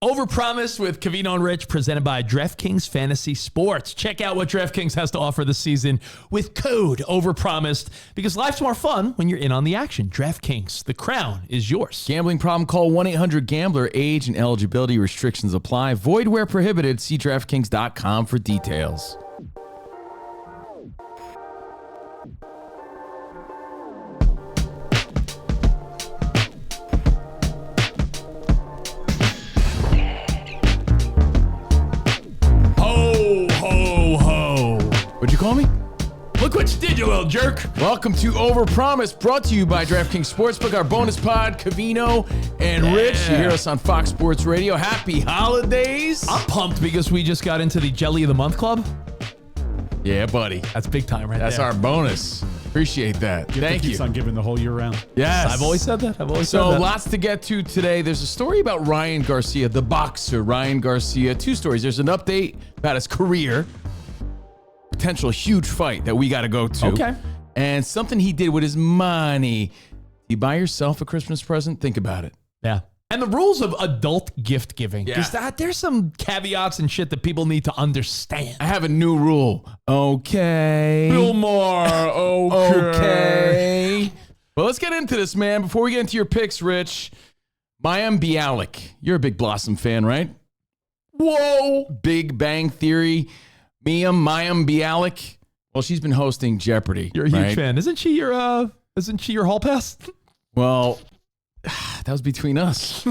Overpromised with Covino Rich, presented by DraftKings Fantasy Sports. Check out what DraftKings has to offer this season with code Overpromised, because life's more fun when you're in on the action. DraftKings, the crown is yours. Gambling problem? Call 1-800-GAMBLER. Age and eligibility restrictions apply. Void where prohibited. See DraftKings.com for details. What'd you call me? Look what you did, you little jerk. Welcome to Overpromised, brought to you by DraftKings Sportsbook, our bonus pod, Covino and Rich. You hear us on Fox Sports Radio. Happy holidays. I'm pumped because we just got into the Jelly of the Month Club. Yeah, buddy. That's big time right That's there. our bonus. Appreciate that. Thank you. Keeps on giving the whole year round. Yes. I've always said that. So lots to get to today. There's a story about Ryan Garcia, the boxer, Ryan Garcia. Two stories. There's an update about his career, potential huge fight that we got to go to. Okay. And something he did with his money. You buy yourself a Christmas present? Think about it. Yeah. And the rules of adult gift giving. Yeah. There's some caveats and shit that people need to understand. I have a new rule. Okay. Bill Maher. Okay. Well, let's get into this, man. Before we get into your picks, Rich, Mayim Bialik. You're a big Blossom fan, right? Whoa. Big Bang Theory. Mayim Bialik. Well, she's been hosting Jeopardy. You're a huge fan. Isn't she your hall pass? Well, that was between us.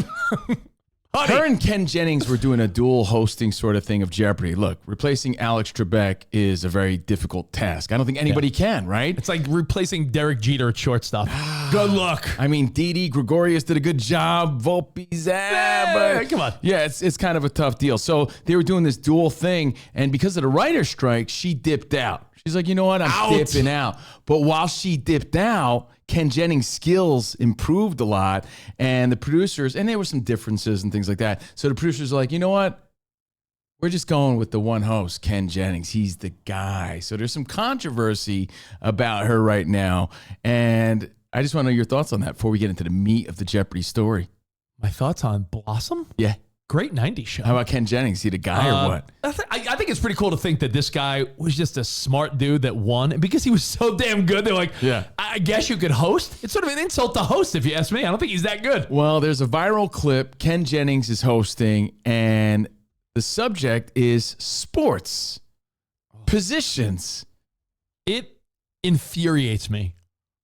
Her and Ken Jennings were doing a dual hosting sort of thing of Jeopardy. Look, replacing Alex Trebek is a very difficult task. I don't think anybody can, right? It's like replacing Derek Jeter at shortstop. Good luck. I mean, Didi Gregorius did a good job. Volpe's but come on. Yeah, it's kind of a tough deal. So they were doing this dual thing, and because of the writer's strike, she dipped out. She's like, you know what? I'm dipping out. But while she dipped out, Ken Jennings' skills improved a lot, and the producers, and there were some differences and things like that. So the producers are like, you know what? We're just going with the one host, Ken Jennings. He's the guy. So there's some controversy about her right now, and I just want to know your thoughts on that before we get into the meat of the Jeopardy story. My thoughts on Blossom? Yeah. Great 90s show. How about Ken Jennings? Is he the guy or what? I think it's pretty cool to think that this guy was just a smart dude that won. And because he was so damn good, they're like, Yeah. I guess you could host. It's sort of an insult to host, if you ask me. I don't think he's that good. Well, there's a viral clip. Ken Jennings is hosting, and the subject is sports positions. It infuriates me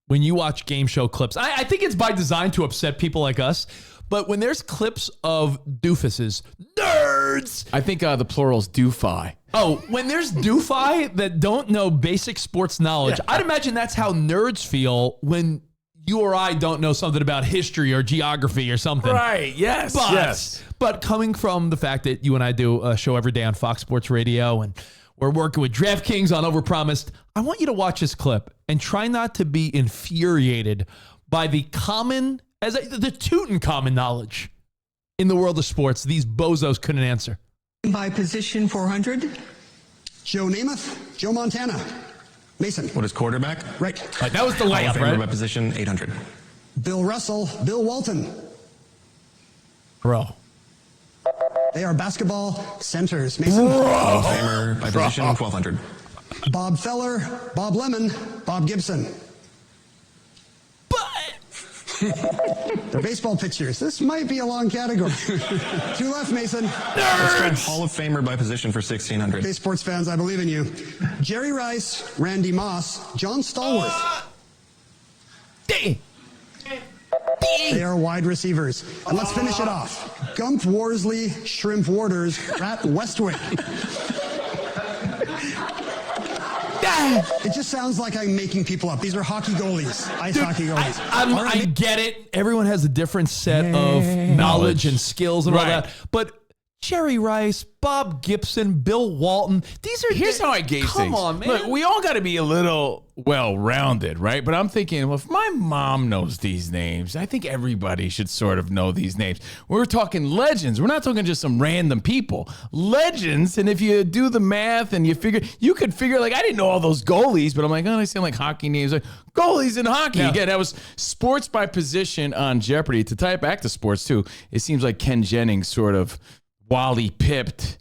when you watch game show clips. I think it's by design to upset people like us. But when there's clips of doofuses, nerds. I think the plural's doofi. Oh, when there's doofi that don't know basic sports knowledge, I'd imagine that's how nerds feel when you or I don't know something about history or geography or something. Right, yes, But coming from the fact that you and I do a show every day on Fox Sports Radio, and we're working with DraftKings on Overpromised, I want you to watch this clip and try not to be infuriated by the Tutankhamun knowledge in the world of sports these bozos couldn't answer. By position 400. Joe Namath, Joe Montana, Mason. What is quarterback? Right. That was the Hall of layup, Famer right? by position 800. Bill Russell, Bill Walton. Bro. They are basketball centers. Mason. Hall of Famer by position 1200. Bob Feller, Bob Lemon, Bob Gibson. They're baseball pitchers. This might be a long category. Two left, Mason. Let's try Hall of Famer by position for 1600. Okay, sports fans, I believe in you. Jerry Rice, Randy Moss, John Stallworth. They are wide receivers. And let's finish it off. Gump Worsley, Shrimp Warders, Rat Westwick. It just sounds like I'm making people up. These are hockey goalies, ice hockey goalies. I get it. Everyone has a different set of knowledge and skills and all that. But Jerry Rice, Bob Gibson, Bill Walton. Here's how I gauge things. Come on, man. Look, we all got to be a little well-rounded, right? But I'm thinking, well, if my mom knows these names, I think everybody should sort of know these names. We're talking legends. We're not talking just some random people. Legends, and if you do the math and you could figure, like, I didn't know all those goalies, but I'm like, oh, they sound like hockey names. Like, goalies in hockey. Yeah. Again, that was sports by position on Jeopardy. To tie it back to sports, too, it seems like Ken Jennings sort of, while he pipped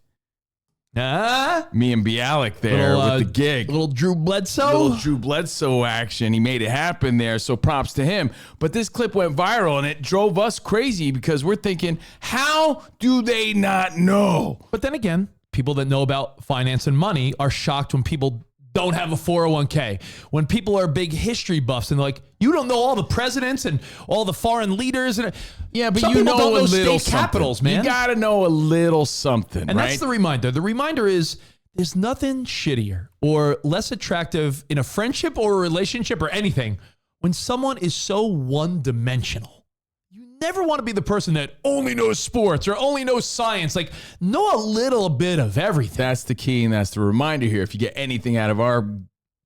me and Bialik there with the gig. Little Drew Bledsoe Action. He made it happen there, so props to him. But this clip went viral, and it drove us crazy because we're thinking, how do they not know? But then again, people that know about finance and money are shocked when people don't have a 401k. When people are big history buffs and they're like, you don't know all the presidents and all the foreign leaders. And yeah, but some you people know don't a little state capitals, man. You got to know a little something, and right? that's the reminder. The reminder is there's nothing shittier or less attractive in a friendship or a relationship or anything when someone is so one-dimensional. You never want to be the person that only knows sports or only knows science. Like, know a little bit of everything. That's the key, and that's the reminder here. If you get anything out of our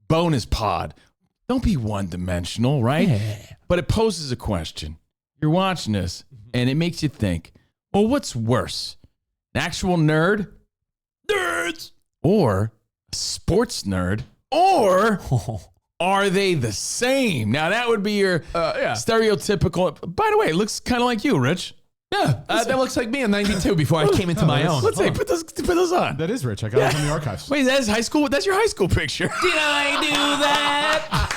bonus pod, don't be one-dimensional, right? Yeah. But it poses a question. You're watching this, and it makes you think, well, what's worse? An actual nerd? Nerds! Or a sports nerd? Or are they the same? Now, that would be your stereotypical. By the way, it looks kind of like you, Rich. Yeah, that looks like me in 92 before I came into my own. Let's say, put those on. That is Rich. I got it from the archives. Wait, that's high school? That's your high school picture. Did I do that?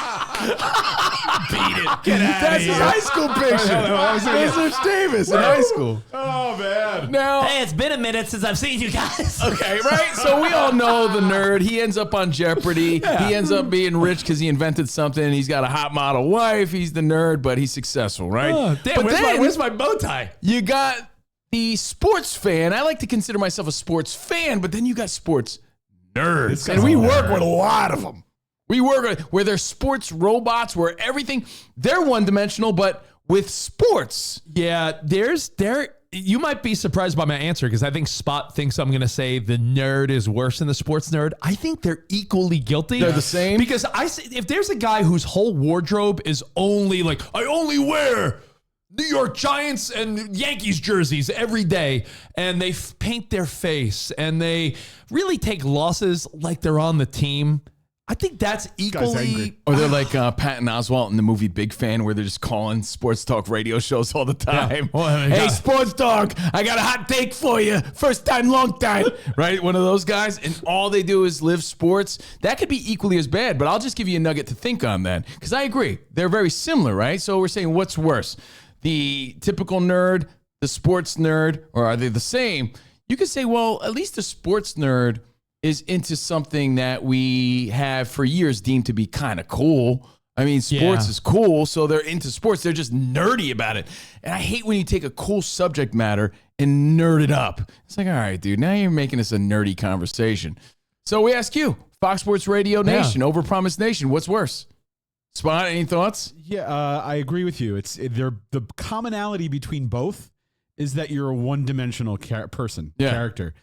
Beat it. Get out That's his high school picture. That's Rich Davis in high school. Oh, man. Now, Hey, it's been a minute since I've seen you guys. okay, right? So we all know the nerd. He ends up on Jeopardy. He ends up being rich because he invented something. He's got a hot model wife. He's the nerd, but he's successful, right? Oh, damn, but where's my bow tie? You got the sports fan. I like to consider myself a sports fan, but then you got sports nerds. And we work with a lot of them. We work with where they're sports robots, where everything, they're one-dimensional, but with sports. Yeah, you might be surprised by my answer because I think Spot thinks I'm going to say the nerd is worse than the sports nerd. I think they're equally guilty. They're the same? Because if there's a guy whose whole wardrobe is only like, I only wear New York Giants and Yankees jerseys every day, and they paint their face, and they really take losses like they're on the team. I think that's equally... Or they're like Patton Oswalt in the movie Big Fan, where they're just calling sports talk radio shows all the time. Yeah. Well, hey, sports talk, I got a hot take for you. First time, long time. Right? One of those guys. And all they do is live sports. That could be equally as bad, but I'll just give you a nugget to think on then. Because I agree. They're very similar, right? So we're saying, what's worse? The typical nerd, the sports nerd, or are they the same? You could say, well, at least the sports nerd is into something that we have for years deemed to be kind of cool. I mean, sports is cool, so they're into sports. They're just nerdy about it. And I hate when you take a cool subject matter and nerd it up. It's like, all right, dude, now you're making this a nerdy conversation. So we ask you, Fox Sports Radio Nation, Overpromised Nation, what's worse? Spot, any thoughts? Yeah, I agree with you. The commonality between both is that you're a one-dimensional character.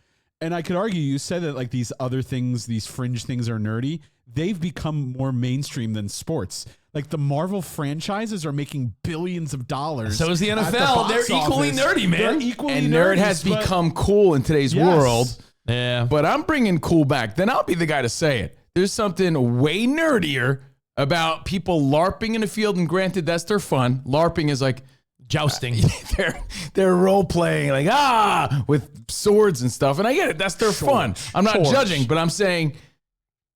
And I could argue, you said that like these other things, these fringe things are nerdy. They've become more mainstream than sports. Like the Marvel franchises are making billions of dollars. So is the NFL. They're equally nerdy, man. They're equally and nerdy. Nerd has become cool in today's world. Yeah. But I'm bringing cool back. Then I'll be the guy to say it. There's something way nerdier about people LARPing in a field, and granted, that's their fun. LARPing is like jousting. They're role playing, like with swords and stuff. And I get it. That's their fun. I'm not judging, but I'm saying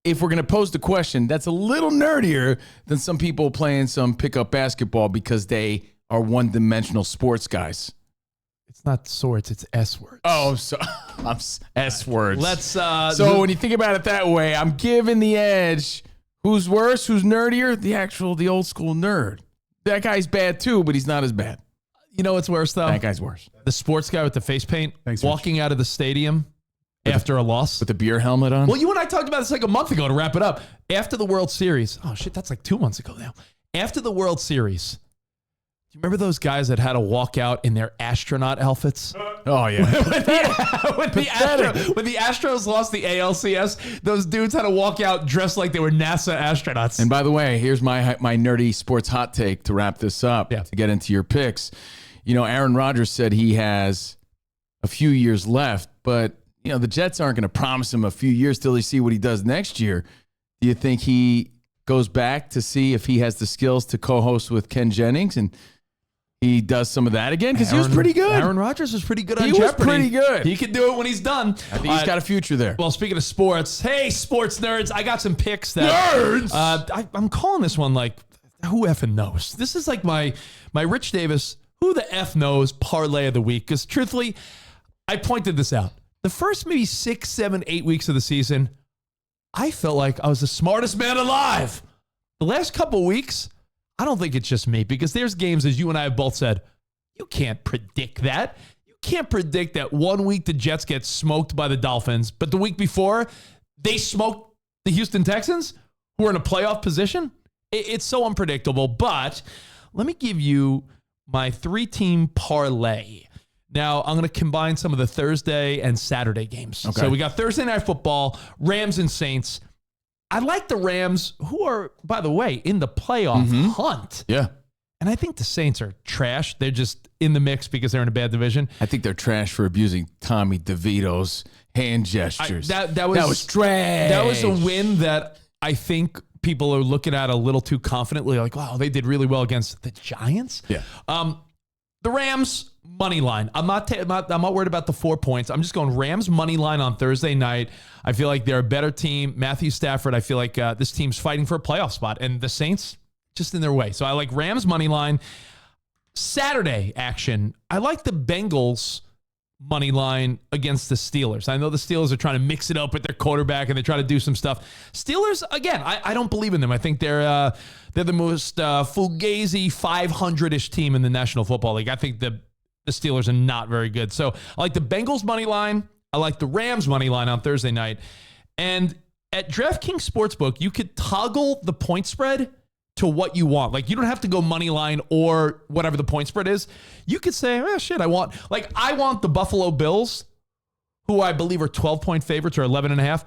if we're going to pose the question, that's a little nerdier than some people playing some pickup basketball because they are one-dimensional sports guys. It's not swords, it's S words. Oh, so I'm S words. Let's so when you think about it that way, I'm giving the edge. Who's worse? Who's nerdier? The old school nerd. That guy's bad too, but he's not as bad. You know what's worse though? That guy's worse. The sports guy with the face paint Thanks, walking out of the stadium after a loss. With the beer helmet on? Well, you and I talked about this like a month ago to wrap it up. After the World Series. Oh shit, that's like 2 months ago now. After the World Series, do you remember those guys that had to walk out in their astronaut outfits? Oh, yeah. when the Astros lost the ALCS, those dudes had to walk out dressed like they were NASA astronauts. And by the way, here's my nerdy sports hot take to wrap this up, Yeah. to get into your picks. You know, Aaron Rodgers said he has a few years left, but, you know, the Jets aren't going to promise him a few years till they see what he does next year. Do you think he goes back to see if he has the skills to co-host with Ken Jennings and he does some of that again? Because he was pretty good. Aaron Rodgers was pretty good on He Jeopardy. was pretty good. He can do it when he's done. I think he's got a future there. Well, speaking of sports, hey, sports nerds, I got some picks that... Nerds! I'm calling this one like, who effing knows? This is like my Rich Davis, who the F knows, parlay of the week. Because truthfully, I pointed this out. The first maybe 6, 7, 8 weeks of the season, I felt like I was the smartest man alive. The last couple weeks, I don't think it's just me, because there's games, as you and I have both said, you can't predict that. You can't predict that 1 week the Jets get smoked by the Dolphins, but the week before, they smoked the Houston Texans, who are in a playoff position. It's so unpredictable, but let me give you my 3-team parlay. Now, I'm going to combine some of the Thursday and Saturday games. Okay. So we got Thursday Night Football, Rams and Saints. I like the Rams, who are, by the way, in the playoff hunt. Yeah. And I think the Saints are trash. They're just in the mix because they're in a bad division. I think they're trash for abusing Tommy DeVito's hand gestures. That was trash. That was a win that I think people are looking at a little too confidently. Like, wow, they did really well against the Giants. Yeah. The Rams money line. I'm not worried about the 4 points. I'm just going Rams money line on Thursday night. I feel like they're a better team. Matthew Stafford, I feel like this team's fighting for a playoff spot, and the Saints just in their way. So I like Rams money line. Saturday action. I like the Bengals money line against the Steelers. I know the Steelers are trying to mix it up with their quarterback and they try to do some stuff. Steelers, again, I don't believe in them. I think they're the most fugazi 500-ish team in the National Football League. I think the Steelers are not very good. So I like the Bengals money line. I like the Rams money line on Thursday night. And at DraftKings Sportsbook, you could toggle the point spread to what you want. Like, you don't have to go money line or whatever the point spread is. You could say, oh, shit, I want the Buffalo Bills, who I believe are 12-point favorites or 11.5.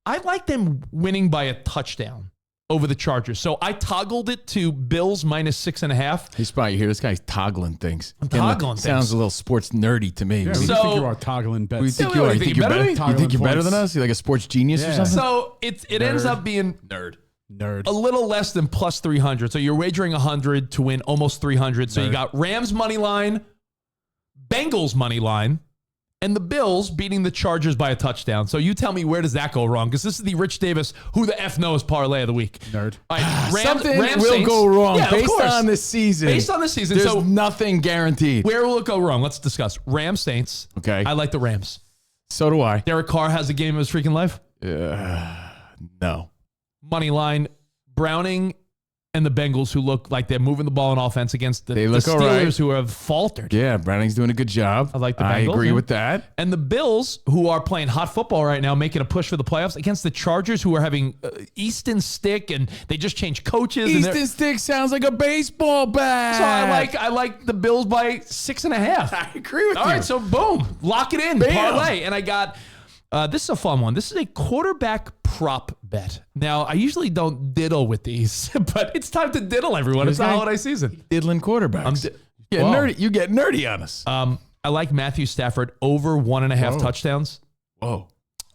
I like them winning by a touchdown over the Chargers. So I toggled it to Bills minus 6.5. Hey, Spot, you hear this guy's toggling things. I'm toggling things. Sounds a little sports nerdy to me. Yeah, who do you think you are toggling bets? What do you think you are? You think you're better? You think you're better than us? You're like a sports genius or something? So it ends up being Nerd. a little less than plus 300. So you're wagering 100 to win almost 300. So you got Rams money line, Bengals money line, and the Bills beating the Chargers by a touchdown. So you tell me, where does that go wrong? Because this is the Rich Davis, who the F knows parlay of the week. Nerd. All right, Something Rams, will Saints. go wrong Yeah, based on this season. Based on this season. There's So nothing guaranteed. where will it go wrong? Let's discuss. Rams, Saints. Okay. I like the Rams. So do I. Derek Carr has a game of his freaking life. No. Money line, Browning and the Bengals, who look like they're moving the ball on offense against the look all Steelers, right. who have faltered. Yeah, Browning's doing a good job. I like the I Bengals, agree yeah. with that. And the Bills, who are playing hot football right now, making a push for the playoffs against the Chargers, who are having Easton Stick, and they just changed coaches. Easton Stick sounds like a baseball bat. So I like the Bills by 6.5. I agree with you. All right, so boom, lock it in, Bam. parlay, and I got. This is a fun one. This is a quarterback prop bet. Now, I usually don't diddle with these, but it's time to diddle, everyone. It's the holiday season. Diddling quarterbacks. Whoa. Nerdy. You get nerdy on us. I like Matthew Stafford over 1.5 touchdowns. Whoa.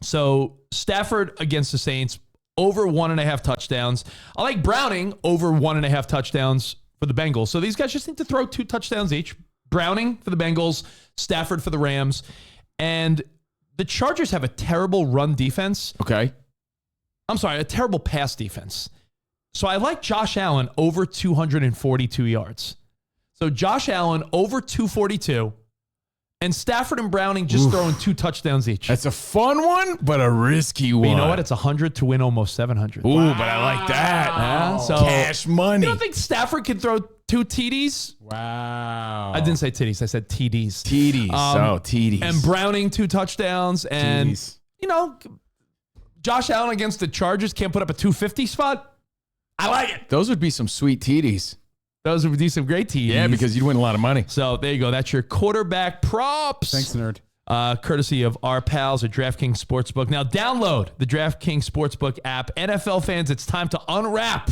So Stafford against the Saints over 1.5 touchdowns. I like Browning over 1.5 touchdowns for the Bengals. So these guys just need to throw 2 touchdowns each. Browning for the Bengals, Stafford for the Rams. And the Chargers have a terrible run defense. Okay. I'm sorry, a terrible pass defense. So I like Josh Allen over 242 yards. So Josh Allen over 242, and Stafford and Browning just throwing 2 touchdowns each. That's a fun one, but a risky one. But you know what? It's 100 to win almost 700. Ooh, but I like that. Yeah, so Cash money. You don't think Stafford can throw 2 TDs? Wow. I didn't say titties. I said TDs. TDs. TDs. And Browning 2 touchdowns. And, TDs. you know, Josh Allen against the Chargers can't put up a 250 spot. I like it. Those would be some sweet TDs. Those would be some great teams. Yeah, because you'd win a lot of money. So there you go. That's your quarterback props. Thanks, nerd. Courtesy of our pals at DraftKings Sportsbook. Now download the DraftKings Sportsbook app. NFL fans, it's time to unwrap.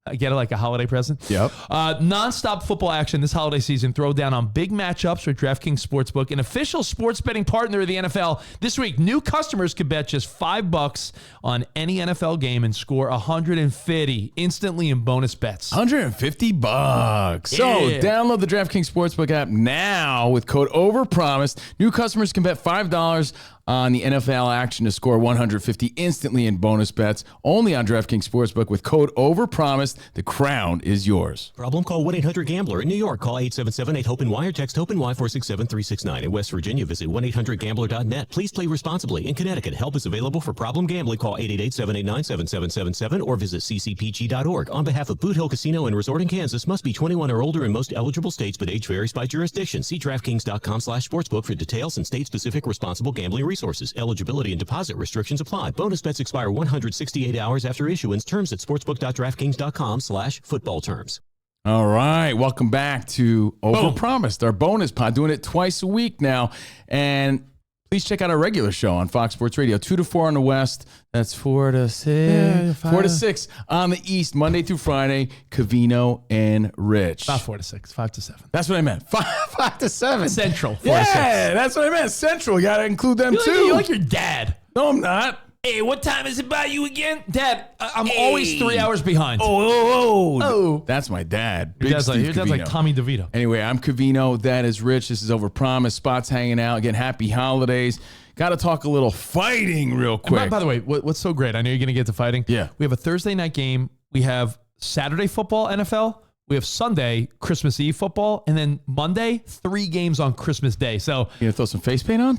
I get it like a holiday present. Yep. Non-stop football action this holiday season. Throw down on big matchups with DraftKings Sportsbook, an official sports betting partner of the NFL. This week, new customers could bet just $5 on any NFL game and score $150 instantly in bonus bets. $150. So download the DraftKings Sportsbook app now with code OVERPROMISED. New customers can bet $5 on the NFL action to score $150 instantly in bonus bets. Only on DraftKings Sportsbook with code OVERPROMISED. The crown is yours. Problem? Call 1-800-GAMBLER. In New York, call 877-8-HOPE-NY or text HOPE-NY 467-369. In West Virginia, visit 1-800-GAMBLER.net. Please play responsibly. In Connecticut, help is available for problem gambling. Call 888-789-7777 or visit ccpg.org. On behalf of Boot Hill Casino and Resort in Kansas, must be 21 or older in most eligible states, but age varies by jurisdiction. See DraftKings.com/sportsbook for details and state-specific responsible gambling resources. Eligibility and deposit restrictions apply. Bonus bets expire 168 hours after issuance. Terms at sportsbook.draftkings.com/football terms. All right. Welcome back to Overpromised, our bonus pod. Doing it twice a week now. And please check out our regular show on Fox Sports Radio, 2 to 4 on the West. That's 4 to 6. 4 to 6 on the East, Monday through Friday. Covino and Rich. Not 4 to 6, 5 to 7. That's what I meant. 5 to 7. Central. 4 Yeah, to 6. that's what I meant. Central. You got to include them too. You're like your dad. No, I'm not. Hey, what time is it by you again? Dad, I'm always 3 hours behind. Oh. That's my dad. Your dad's like Tommy DeVito. Anyway, I'm Covino. That is Rich. This is Overpromised. Spot's hanging out. Again, happy holidays. Got to talk a little fighting real quick. By the way, what's so great? I know you're going to get to fighting. Yeah. We have a Thursday night game. We have Saturday football, NFL. We have Sunday, Christmas Eve football. And then Monday, 3 games on Christmas Day. So you going to throw some face paint on?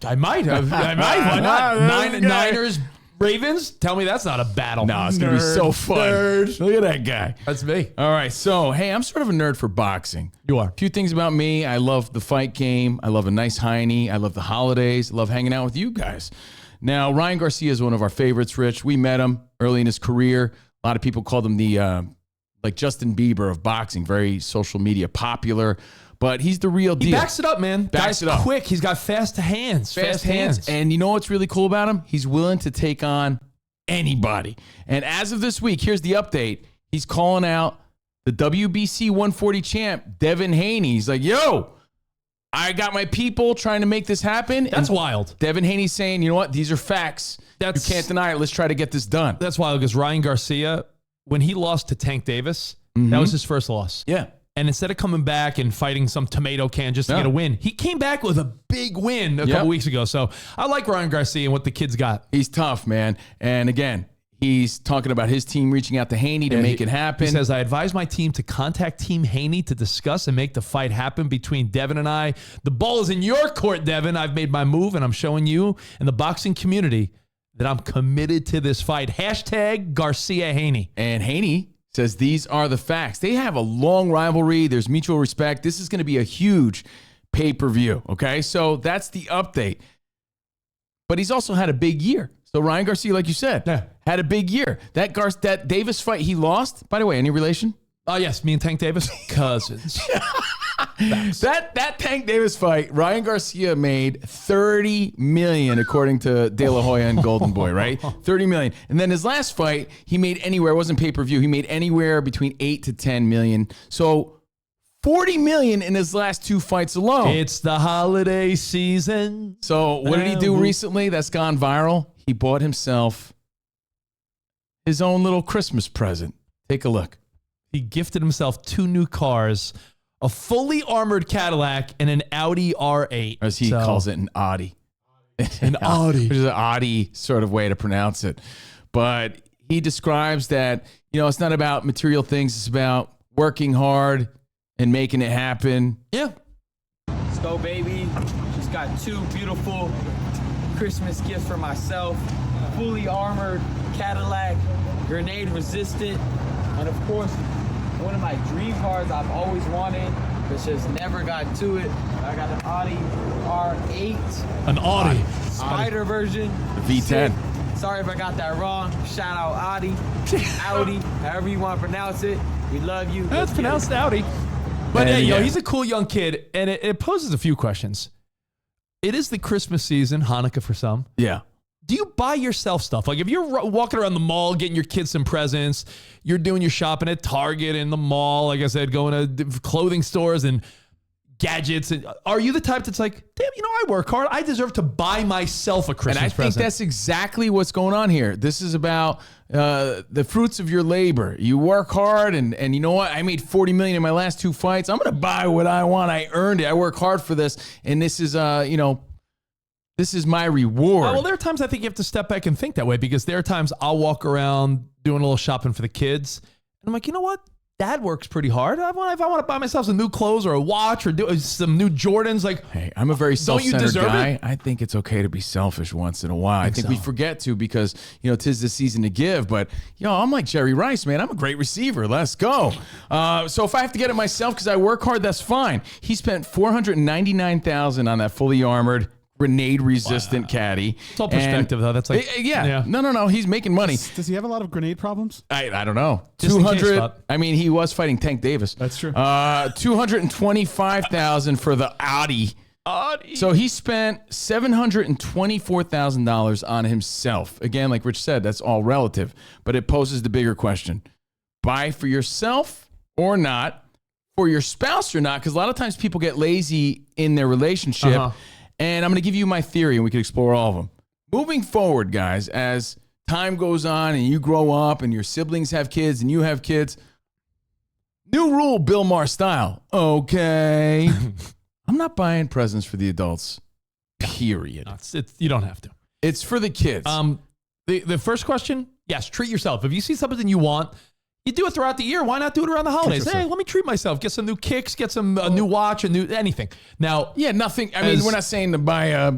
I might. Why not? Niners, Ravens. Tell me that's not a battle. No, it's going to be so fun. Nerd. Look at that guy. That's me. All right. So, hey, I'm sort of a nerd for boxing. You are. A few things about me. I love the fight game. I love a nice hiney. I love the holidays. I love hanging out with you guys. Now, Ryan Garcia is one of our favorites, Rich. We met him early in his career. A lot of people called him the like Justin Bieber of boxing, very social media popular. But he's the real deal. He backs it up, man. Backs it up. Quick. He's got fast hands. Fast hands. And you know what's really cool about him? He's willing to take on anybody. And as of this week, here's the update. He's calling out the WBC 140 champ, Devin Haney. He's like, yo, I got my people trying to make this happen. That's wild. Devin Haney's saying, you know what? These are facts. You can't deny it. Let's try to get this done. That's wild because Ryan Garcia, when he lost to Tank Davis, that was his first loss. Yeah. And instead of coming back and fighting some tomato can just to get a win, he came back with a big win a couple weeks ago. So I like Ryan Garcia and what the kid's got. He's tough, man. And again, he's talking about his team reaching out to Haney to make it happen. He says, I advise my team to contact Team Haney to discuss and make the fight happen between Devin and I. The ball is in your court, Devin. I've made my move, and I'm showing you and the boxing community that I'm committed to this fight. Hashtag Garcia Haney. And Haney says these are the facts. They have a long rivalry. There's mutual respect. This is going to be a huge pay-per-view, okay? So that's the update. But he's also had a big year. So Ryan Garcia, like you said, had a big year. That Davis fight he lost, by the way, any relation? Oh, yes, me and Tank Davis, cousins. That Tank Davis fight, Ryan Garcia made $30 million, according to De La Hoya and Golden Boy, right? $30 million. And then his last fight, he made anywhere, it wasn't pay-per-view, he made anywhere between $8 to $10 million. So $40 million in his last 2 fights alone. It's the holiday season. So what did he do recently that's gone viral? He bought himself his own little Christmas present. Take a look. He gifted himself 2 new cars, a fully armored Cadillac and an Audi R8. As he calls it, an Audi. An Audi. Which is an Audi sort of way to pronounce it. But he describes that, you know, it's not about material things. It's about working hard and making it happen. Yeah. Let's go, baby. Just got 2 beautiful Christmas gifts for myself. Fully armored Cadillac, grenade resistant, and of course, one of my dream cars I've always wanted, but just never got to it. I got an Audi R8. An Audi. Spider version. V10. Sick. Sorry if I got that wrong. Shout out Audi, however you want to pronounce it. We love you. That's pronounced Audi. But he's a cool young kid, and it poses a few questions. It is the Christmas season, Hanukkah for some. Yeah. Do you buy yourself stuff? Like if you're walking around the mall, getting your kids some presents, you're doing your shopping at Target and the mall, like I said, going to clothing stores and gadgets. And are you the type that's like, damn, I work hard. I deserve to buy myself a Christmas present. And I think that's exactly what's going on here. This is about the fruits of your labor. You work hard, and you know what? I made $40 million in my last 2 fights. I'm going to buy what I want. I earned it. I work hard for this, and this is, this is my reward. Well, there are times I think you have to step back and think that way, because there are times I'll walk around doing a little shopping for the kids, and I'm like, you know what? Dad works pretty hard. If I want to buy myself some new clothes or a watch or do some new Jordans, like, hey, I'm a very self-centered guy. It? I think it's okay to be selfish once in a while. I think we forget to, because 'tis the season to give. But I'm like Jerry Rice, man. I'm a great receiver. Let's go. So if I have to get it myself because I work hard, that's fine. He spent $499,000 on that fully armored, grenade-resistant caddy. It's all perspective, though. That's like, yeah. No. He's making money. Does he have a lot of grenade problems? I don't know. Just 200. I mean, he was fighting Tank Davis. That's true. $225,000 for the Audi. So he spent $724,000 on himself. Again, like Rich said, that's all relative, but it poses the bigger question: buy for yourself or not? For your spouse or not? Because a lot of times people get lazy in their relationship. And I'm going to give you my theory, and we can explore all of them. Moving forward, guys, as time goes on and you grow up and your siblings have kids and you have kids, new rule, Bill Maher style. Okay. I'm not buying presents for the adults, period. You don't have to. It's for the kids. The first question, yes, treat yourself. If you see something you want, you do it throughout the year. Why not do it around the holidays? Hey, let me treat myself. Get some new kicks. Get some new watch. anything. Now, nothing. I mean, we're not saying to buy a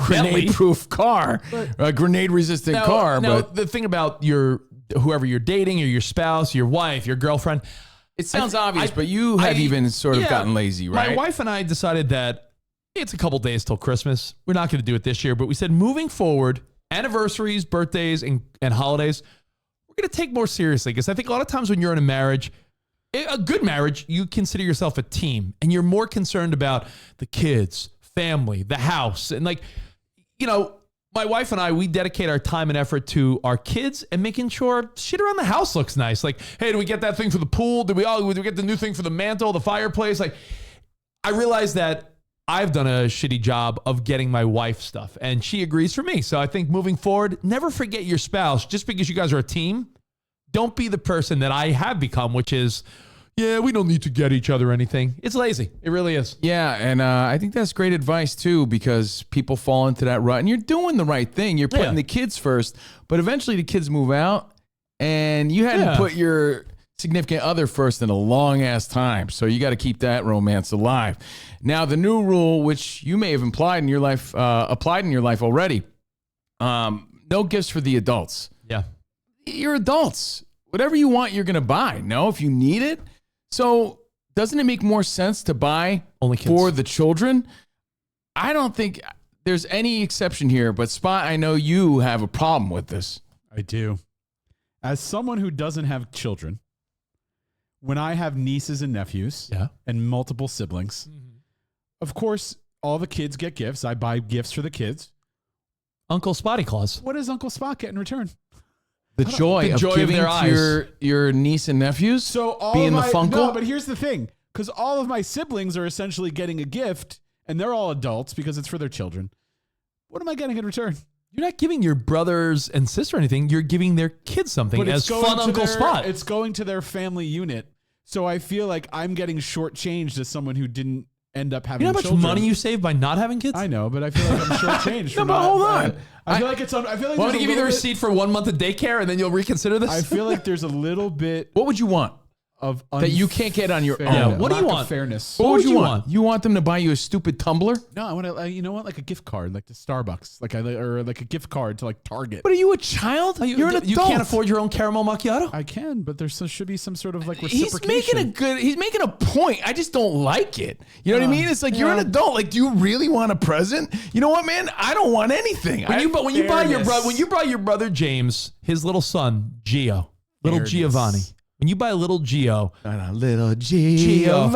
grenade-proof car, a grenade-resistant car. But the thing about whoever you're dating, or your spouse, your wife, your girlfriend, it sounds obvious, but you have even sort of gotten lazy, right? My wife and I decided that it's a couple days till Christmas. We're not going to do it this year, but we said moving forward, anniversaries, birthdays, and holidays, we're going to take more seriously, because I think a lot of times when you're in a marriage, a good marriage, you consider yourself a team, and you're more concerned about the kids, family, the house. And my wife and I, we dedicate our time and effort to our kids and making sure shit around the house looks nice. Like, hey, do we get that thing for the pool? Do we get the new thing for the mantle, the fireplace? Like, I realize that I've done a shitty job of getting my wife stuff, and she agrees for me. So I think moving forward, never forget your spouse. Just because you guys are a team, don't be the person that I have become, which is, we don't need to get each other anything. It's lazy. It really is. Yeah, and I think that's great advice, too, because people fall into that rut, and you're doing the right thing. You're putting the kids first, but eventually the kids move out, and you hadn't put your significant other first in a long-ass time, so you got to keep that romance alive. Now, the new rule, which you may have applied in your life already, no gifts for the adults. Yeah. You're adults. Whatever you want, you're going to buy. No, if you need it. So doesn't it make more sense to buy only kids for the children? I don't think there's any exception here, but Spot, I know you have a problem with this. I do. As someone who doesn't have children, when I have nieces and nephews and multiple siblings, of course, all the kids get gifts. I buy gifts for the kids. Uncle Spotty Claus. What does Uncle Spot get in return? The joy of giving to your niece and nephews? So being the Funkle? No, but here's the thing. Because all of my siblings are essentially getting a gift, and they're all adults because it's for their children. What am I getting in return? You're not giving your brothers and sister anything. You're giving their kids something as fun Uncle Spot. It's going to their family unit. So I feel like I'm getting shortchanged as someone who didn't end up having children. You know how much money you save by not having kids? I know, but I feel like I'm shortchanged. No, but hold on. I feel like it's. I feel like. Want to give you the receipt for 1 month of daycare, and then you'll reconsider this? I feel like there's a little bit. What would you want? Of that you can't get on your own. Yeah. What do you want? Fairness. What would you want? You want them to buy you a stupid tumbler? No, I want to. You know what? Like a gift card, like to Starbucks, or like a gift card to like Target. But are you a child? You're an adult. You can't afford your own caramel macchiato? I can, but there should be some sort of like reciprocation. He's making a point. I just don't like it. You know what I mean? It's like you're an adult. Like, do you really want a present? You know what, man? I don't want anything. When you buy your brother James his little son Giovanni. When you buy a little Gio, A little Gio.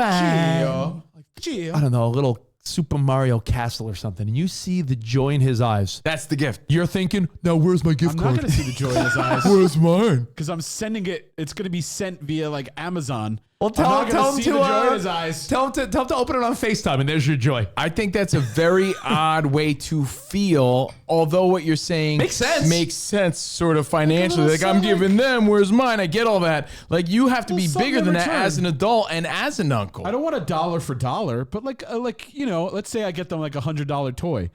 I don't know, a little Super Mario Castle or something, and you see the joy in his eyes, That's the gift. you're thinking, now where's my gift I'm card? not going to see the joy in his eyes Where's mine? because I'm sending it. It's going to be sent via like Amazon. Well, I'm not tell gonna him see to the joy in his eyes. tell him to open it on FaceTime, and there's your joy. I think that's a very odd way to feel, although what you're saying Makes sense sort of financially. little Like, I'm something. giving them, where's mine? I get all that. Like, you have to be Little bigger something than in that return. as an adult and as an uncle. I don't want a dollar for dollar, but like let's say I get them like $100 toy.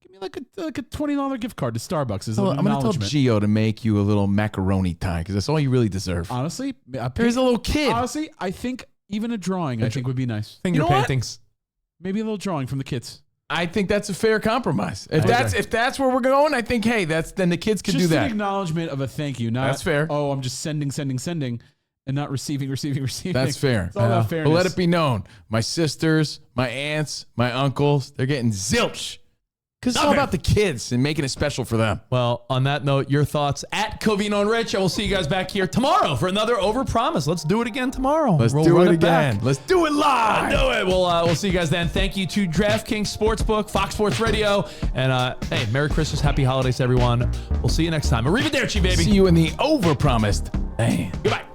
Give me like a $20 gift card to Starbucks as an I'm going to tell acknowledgement. Gio to make you a little macaroni tie because that's all you really deserve. Honestly, Here's a little kid. Honestly, I think even a drawing I think would be nice. Finger You know what? paintings. Maybe a little drawing from the kids. I think that's a fair compromise. If that's where we're going, I think, hey, then the kids can Just do an that. acknowledgement of a thank you. Not, That's fair. Oh, I'm just sending, and not receiving. That's fair. It's all about fairness. But let it be known, my sisters, my aunts, my uncles, they're getting zilch. Because it's all about the kids and making it special for them. Well, on that note, your thoughts at Covino and Rich. I will see you guys back here tomorrow for another Overpromise. Let's do it again tomorrow. Let's We'll do run it back. again. Let's do it live. Do it. We'll see you guys then. Thank you to DraftKings Sportsbook, Fox Sports Radio, and hey, Merry Christmas, Happy Holidays, everyone. We'll see you next time. Arrivederci, baby. See you in the Overpromised. Man. Goodbye.